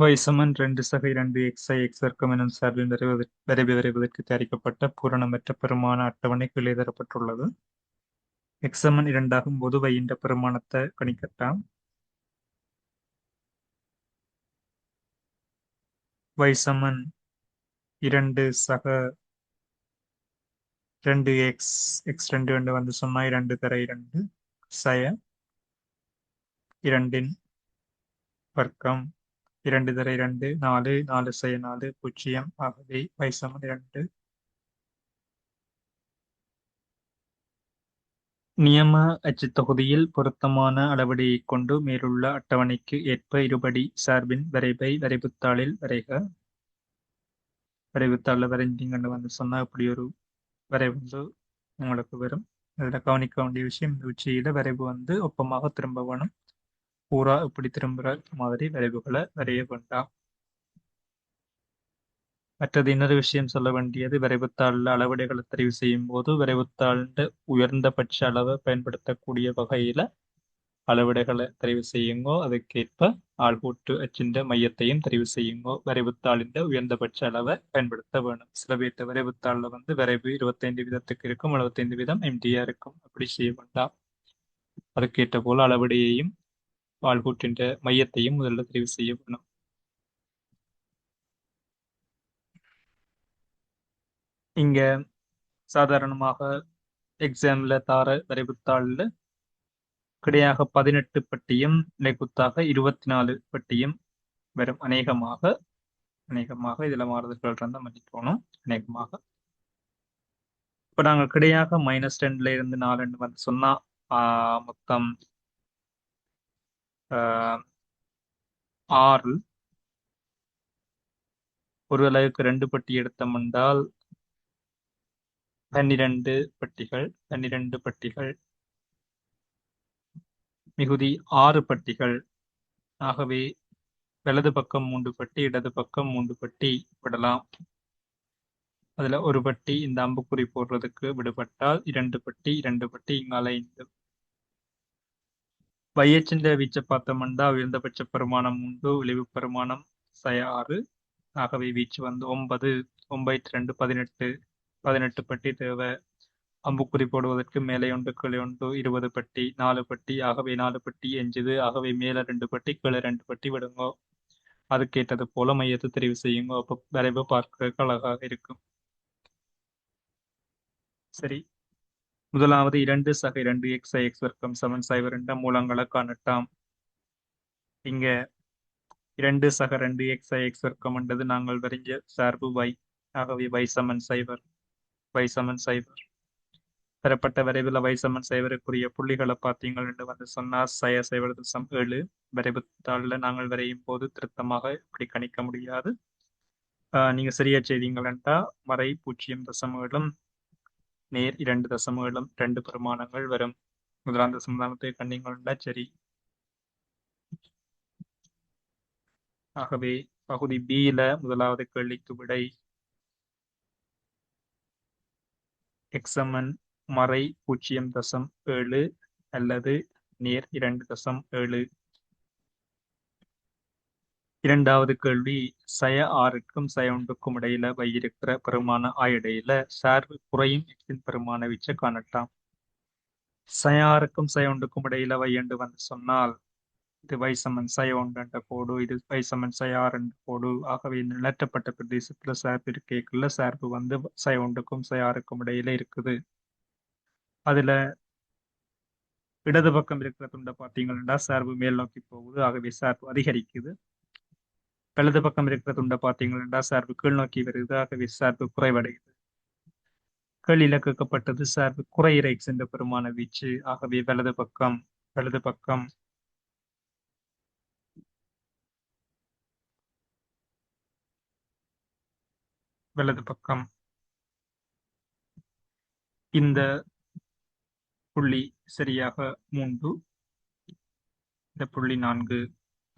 y சமன் 2 சக 2 xi x வர்க்கம் எனும் சார்பின் வரைவு வரைவதற்கு தயாரிக்கப்பட்ட பூரணமற்ற பெருமான அட்டவணை கீழே தரப்பட்டுள்ளது. x சமன் 2 ஆகும்போது y என்ற பெருமானத்தை கணிக்கட்டாம். y சமன் 2 சக 2x x2 என்று வந்து சொன்னா 2 தர 2 சய 2 வர்க்கம் 2 தர 2 4 4 சய 4 0. ஆகவே y சமன் 2. நியம அச்சுத் தொகுதியில் பொருத்தமான அளவீடையைக் கொண்டு மேலுள்ள அட்டவணைக்கு ஏற்ப இருபடி சார்பின் வரைவை வரைவுத்தாளில் வரைக. வரைவுத்தாளில் வரைஞ்சிங்கன்னு வந்து சொன்னா இப்படி ஒரு வரைவு வந்து உங்களுக்கு வரும். அதில் கவனிக்க வேண்டிய விஷயம், இந்த உச்சியில வரைவு வந்து ஒப்பமாக திரும்ப வேணும். பூரா இப்படி திரும்புற மாதிரி வரைவுகளை வரைய வேண்டாம். மற்றது இன்னொரு விஷயம் சொல்ல வேண்டியது, வரைவுத்தாளில் அளவீடுகளை தெரிவு செய்யும் போது வரைவுத்தாளின் உயர்ந்தபட்ச அளவை பயன்படுத்தக்கூடிய வகையில அளவீடுகளை தெரிவு செய்யுங்கோ. அதுக்கேற்ப ஆள்கூட்டு அச்சின் மையத்தையும் தெரிவு செய்யுங்கோ. வரைவுத்தாளின் உயர்ந்தபட்ச அளவை பயன்படுத்த வேணும். சில பேர்த்த வரைவுத்தாளில் வந்து வரைவு 25 வீதத்துக்கு இருக்கும், 75 வீதம் எம்டியா இருக்கும். அப்படி செய்ய வேண்டாம். அதுக்கேற்ற போல அளவீடையையும் ஆள்கூட்டின் மையத்தையும் முதல்ல தெரிவு செய்ய வேணும். இங்க சாதாரணமாக எக்ஸாம்ல தார வரைவுத்தாளில் கிடையாக 18 பட்டியும் நிலைக்குத்தாக 24 பட்டியும் வரும். அநேகமாக இதுல மாறுதல்கள் இருந்தால் மன்னிக்கணும். அநேகமாக இப்ப நாங்கள் கிடையாக -2ல இருந்து 4 வந்து சொன்னா மொத்தம் 6. ஒரு அளவுக்கு 2 பட்டி எடுத்தோம் என்றால் 12 பட்டிகள். 12 பட்டிகள் மிகுதி 6 பட்டிகள். ஆகவே வலது பக்கம் 3 பட்டி, இடது பக்கம் 3 பட்டி விடலாம். அதுல ஒரு பட்டி இந்த அம்புக்குறி போடுறதுக்கு விடுபட்டால் 2 பட்டி, 2 பட்டி இங்கால 5. வையச்சின் வீச்சை பார்த்தோம்னா உயர்ந்தபட்ச பெருமானம் 3, விளைவு பெருமானம் 6. ஆகவே வீச்சு வந்து 9. 9 2 18 பட்டி தேவை. அம்புக்குறி போடுவதற்கு மேலே 1 கீழே 1 20 பட்டி, 4 பட்டி. ஆகவே 4 பட்டி எஞ்சுது. ஆகவே மேல 2 பட்டி கீழே 2 பட்டி விடுங்கோ. அதுக்கேற்றது போல மையத்தை தெரிவு செய்யுங்க. அப்ப வரைவு பார்க்க அழகாக இருக்கும். சரி, முதலாவது 2 சக 2 xi x வர்க்கம் சமன் 0 என்ற மூலங்களை காணட்டாம். இங்க 2 சக 2 xi x வர்க்கம் என்றது நாங்கள் வரைஞ்ச சார்பு y. ஆகவே y சமன் 0. y சமன் 0. பெறப்பட்ட வரைவில் y சமன் 0க்குரிய புள்ளிகளை பார்த்தீங்கள் என்று வந்து சொன்னால் 0.7. வரைவு தாளில் நாங்கள் வரையும் போது திருத்தமாக இப்படி கணிக்க முடியாது. நீங்க சரியா செய்தீங்கள் என்றால் மறை 0.7 நேர் 2.7 2 பெருமானங்கள் வரும். முதலாம் தசமத்தை கண்டீங்கன்னா சரி. ஆகவே பகுதி B-ல முதலாவது கேள்விக்கு விடை x சமன் மறை 0.7 அல்லது நேர் 2.7. இரண்டாவது கேள்வி, சய 6க்கும் சய 1க்கும் இடையில வையிருக்கிற பெருமான இடையில சார்பு குறையும் எக்ஸின் பெருமான வீச்சை காணட்டாம். சய 6க்கும் சய 1க்கும் இடையில வை என்று வந்து சொன்னால் இது y சமன் சய 1 என்ற கோடு, இது y சமன் சய 6 என்ற கோடு. ஆகவே இந்த நிலற்றப்பட்ட பிரதேசத்துல சார்பு இருக்கேக்குள்ள சார்பு வந்து சய 1க்கும் சய 6க்கும் இடையில இருக்குது. அதுல இடது பக்கம் இருக்கிற துண்டை பார்த்தீங்கன்னா சார்பு மேல் நோக்கி போகுது. ஆகவே சார்பு அதிகரிக்குது. வலது பக்கம் இருக்கிற துண்டை பார்த்தீங்கன்னா சார்பு கீழ் நோக்கி வருது. ஆகவே சார்பு குறைவடையுது. கேள்வியில கேட்கப்பட்டது சார்பு குறையிற எக்ஸ் என்ற பெருமான வீச்சு. ஆகவே வலது பக்கம் இந்த புள்ளி சரியாக 3, இந்த புள்ளி 4.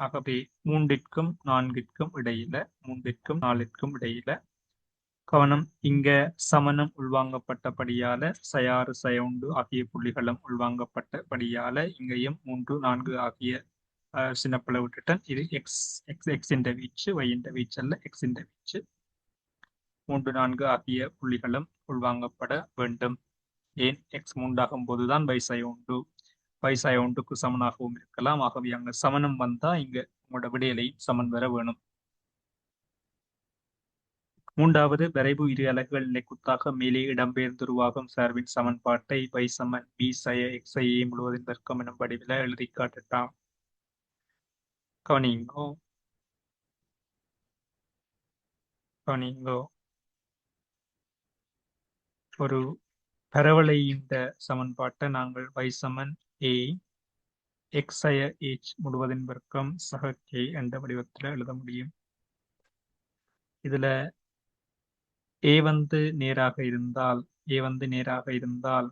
ஆகவே 3ற்கும் 4ற்கும் இடையில, 3ற்கும் 4ற்கும் இடையில கவனம். இங்க சமணம் உள்வாங்கப்பட்டபடியால சய 6 சய 1 ஆகிய புள்ளிகளும் உள்வாங்கப்பட்டபடியால இங்கேயும் 3 4 ஆகிய சின்ன பிள்ளை விட்டுட்டேன். இது எக்ஸ் எக்ஸ் எக்ஸின் வீச்சு, ஒய்யின் வீச்சு அல்ல, எக்ஸின் வீச்சு. 3, 4 ஆகிய புள்ளிகளும் உள்வாங்கப்பட வேண்டும். ஏன் எக்ஸ் 3 ஆகும் போதுதான் y ஒன்றுக்கு சமனாகவும் இருக்கலாம். ஆகவே அங்க சமனம் வந்தா இங்க உங்களோட விடையிலையும் சமன் வர வேணும். மூன்றாவது, வரைவு இரு அலகுகள் நிலைக்குத்தாக மேலே இடம்பெயர்ந்துருவாகும் சார்பின் சமன்பாட்டை y சமன் b சய xi முழுவதின் வர்க்கம் எனும் வடிவில எழுதி காட்டட்டாம். கவனிங்கோ. ஒரு பரவளையின் சமன்பாட்டை நாங்கள் y Saman a xi h முழுவதின் வர்க்கம் சக k என்ற வடிவத்தில் எழுத முடியும். இதுல a வந்து நேராக இருந்தால்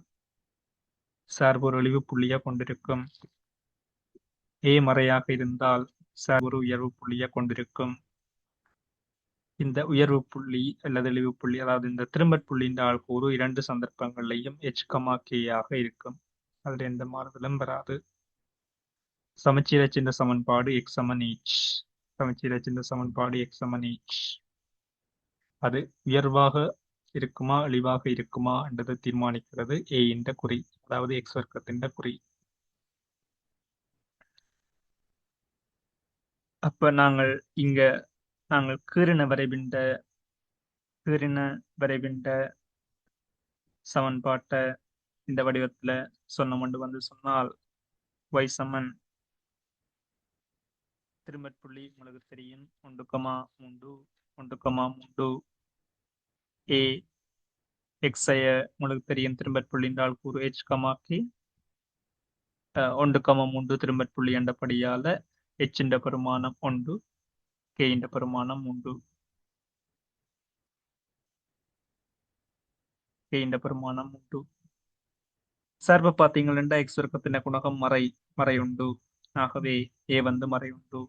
சார்பு ஒரு அழிவு புள்ளியா கொண்டிருக்கும். a மறையாக இருந்தால் சார்பு ஒரு உயர்வு புள்ளியா கொண்டிருக்கும். இந்த உயர்வு புள்ளி அல்லது அழிவு புள்ளி, அதாவது இந்த திரும்பற் புள்ளியின் ஆள்கூறு 2 சந்தர்ப்பங்களையும் h, k ஆக இருக்கும். அதுல எந்த மாறுதலும் வராது. சமச்சீர சின்ன சமன்பாடு x சமன் h. சமச்சீர சின்ன சமன்பாடு x சமன் h. அது உயர்வாக இருக்குமா அழிவாக இருக்குமா என்றதை தீர்மானிக்கிறது a என்ற குறி, அதாவது x வர்க்கத்தின் குறி. அப்ப நாங்கள் கீறின வரைபிண்ட சமன்பாட்டை இந்த வடிவத்துல சொன்னால் y சமன் திரும்பற் புள்ளி உங்களுக்கு தெரியும் 1,3 a xi உங்களுக்கு தெரியும் திரும்பற் புள்ளி என்றால் கூறு h, k 1,3 திரும்பற் புள்ளி என்றபடியால h என்ற பெருமானம் 1, k என்ற பெருமானம் 3. சார்பை பார்த்தீங்கன்னா x வர்க்கத்தின் குணகம் மறை உண்டு. ஆகவே a வந்து மறை உண்டு.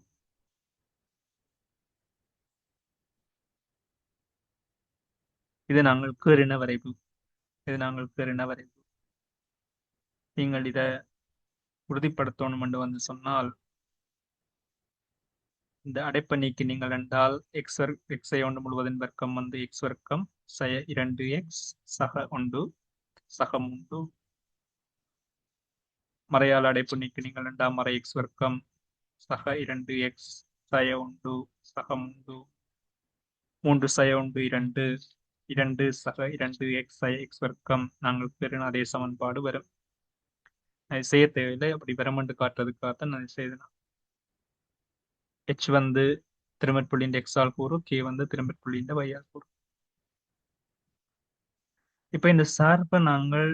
இது நாங்கள் கீறின வரைவு. நீங்கள் இதை உறுதிப்படுத்தணும் என்று சொன்னால் இந்த அடைப்பை நீக்கி நீங்கள் என்றால் xi ஒன்று முழுவதின் வர்க்கம் வந்து x வர்க்கம் சய 2x சக 1 சக 3. மறையால் அடைப்பு நீக்கி நீங்கள் என்றால் மறை x வர்க்கம் சக 2x சய 1 சக 3 3 சய 1 2 2 சக 2x சய x வர்க்கம். நாங்கள் பெறும் அதே சமன்பாடு வரும். அதை செய்ய தேவையில்லை, அப்படி வரமென்று காட்டுறதுக்காகத்தான் நான் செய்தேன். h வந்து திரும்பற் புள்ளியின் x ஆல் கூறு, k வந்து திரும்பற் புள்ளியின் y ஆல் கூறு. இப்ப இந்த சார்பை நாங்கள்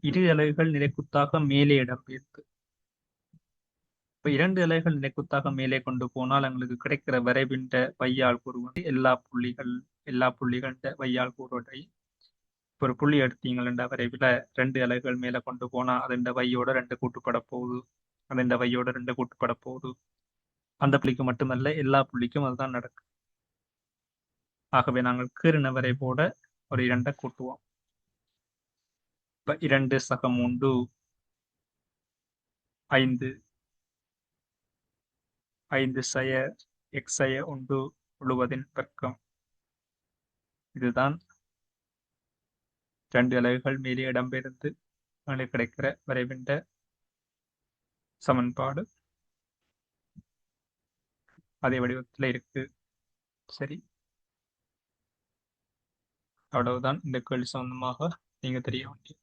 இரு அலகுகள் நிலைக்குத்தாக மேலே இடம்பெயர்த்து, இப்ப 2 அலகுகள் நிலைக்குத்தாக மேலே கொண்டு போனால் எங்களுக்கு கிடைக்கிற வரைபின்ற y ஆல் கூறு வந்து எல்லா புள்ளிகள் y ஆல் கூறுவதை ஒரு புள்ளி எடுத்தீங்களா வரைவில் 2 அலகுகள் மேல கொண்டு போனா அது இந்த வையோட 2 கூட்டுப்பட போகுது. அந்த புள்ளிக்கு மட்டுமல்ல எல்லா புள்ளிக்கும் அதுதான் நடக்கும். ஆகவே நாங்கள் கீறின வரைபோட ஒரு 2 கூட்டுவோம். இப்ப 2 சக 3 5 சய xi 1 முழுவதின் வர்க்கம். இதுதான் 2 அலகுகள் மேலே இடம்பெயர்ந்து கிடைக்கிற வரைபின்ற சமன்பாடு. அதே வடிவத்தில் இருக்கு. சரி, அவ்வளவுதான் இந்த கேள்வி சம்பந்தமாக நீங்க தெரிய வேண்டியது.